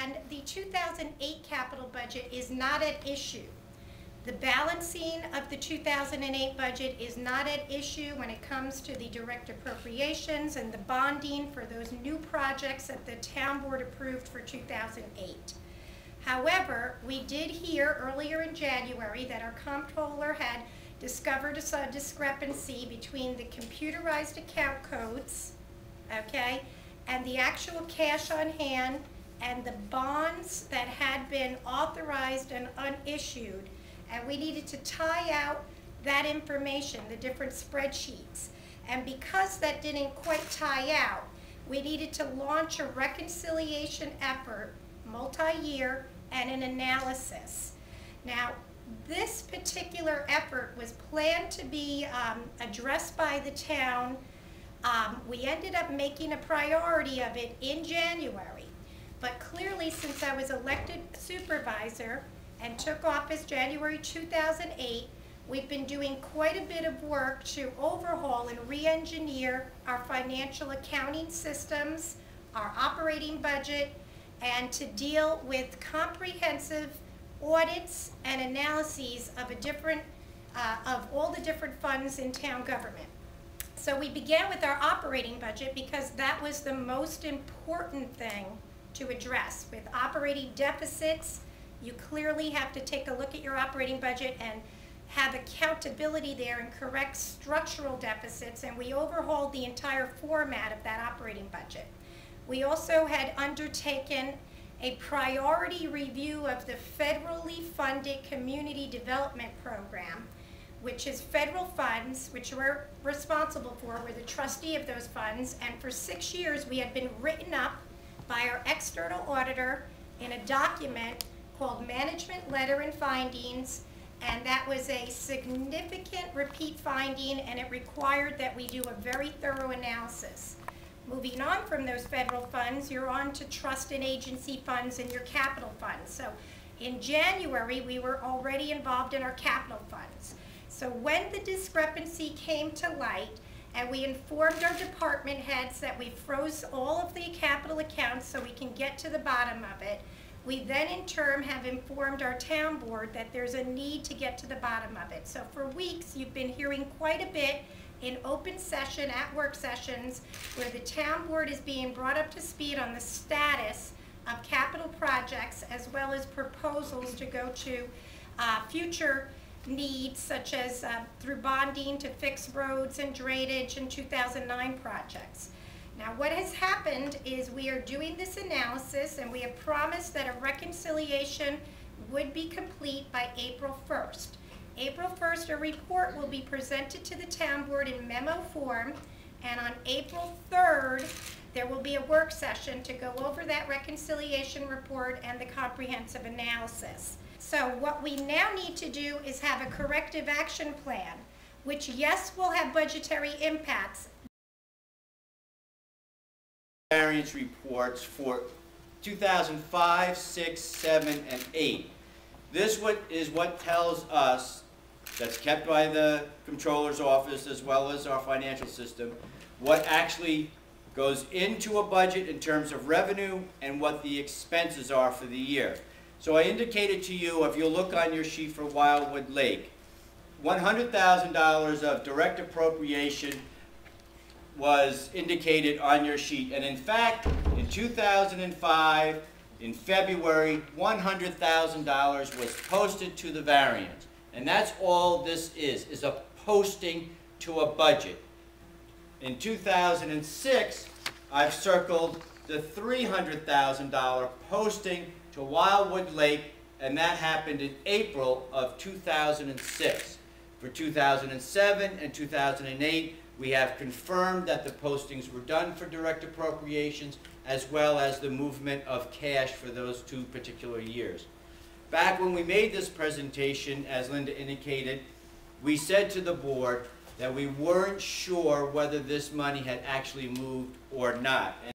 and the 2008 capital budget is not at issue. The balancing of the 2008 budget is not at issue when it comes to the direct appropriations and the bonding for those new projects that the town board approved for 2008. However, we did hear earlier in January that our comptroller had discovered a discrepancy between the computerized account codes, okay, and the actual cash on hand and the bonds that had been authorized and unissued. And we needed to tie out that information, the different spreadsheets. And because that didn't quite tie out, we needed to launch a reconciliation effort, multi-year, and an analysis. Now, this particular effort was planned to be addressed by the town. We ended up making a priority of it in January. But clearly, since I was elected supervisor and took office January 2008, we've been doing quite a bit of work to overhaul and re-engineer our financial accounting systems, our operating budget, and to deal with comprehensive audits and analyses of all the different funds in town government. So we began with our operating budget because that was the most important thing to address. With operating deficits, you clearly have to take a look at your operating budget and have accountability there and correct structural deficits, and we overhauled the entire format of that operating budget. We also had undertaken a priority review of the federally funded community development program, which is federal funds, which we're responsible for. We're the trustee of those funds, and for 6 years we had been written up by our external auditor in a document called Management Letter and Findings, and that was a significant repeat finding, and it required that we do a very thorough analysis. Moving on from those federal funds, you're on to trust and agency funds and your capital funds. So in January, we were already involved in our capital funds. So when the discrepancy came to light, and we informed our department heads that we froze all of the capital accounts so we can get to the bottom of it, we then in turn have informed our town board that there's a need to get to the bottom of it. So for weeks, you've been hearing quite a bit in open session, at work sessions, where the town board is being brought up to speed on the status of capital projects as well as proposals to go to future needs, such as through bonding to fix roads and drainage and 2009 projects. Now what has happened is we are doing this analysis, and we have promised that a reconciliation would be complete by April 1st. April 1st, a report will be presented to the town board in memo form, and on April 3rd, there will be a work session to go over that reconciliation report and the comprehensive analysis. So what we now need to do is have a corrective action plan, which, yes, will have budgetary impacts. Variance reports for 2005, 6, 7, and 8. This is what tells us, that's kept by the Comptroller's office as well as our financial system, what actually goes into a budget in terms of revenue and what the expenses are for the year. So I indicated to you, if you look on your sheet for Wildwood Lake, $100,000 of direct appropriation was indicated on your sheet. And in fact, in 2005, in February, $100,000 was posted to the variance. And that's all this is a posting to a budget. In 2006, I've circled the $300,000 posting to Wildwood Lake, and that happened in April of 2006. For 2007 and 2008, we have confirmed that the postings were done for direct appropriations, as well as the movement of cash for those 2 particular years. Back when we made this presentation, as Linda indicated, we said to the board that we weren't sure whether this money had actually moved or not.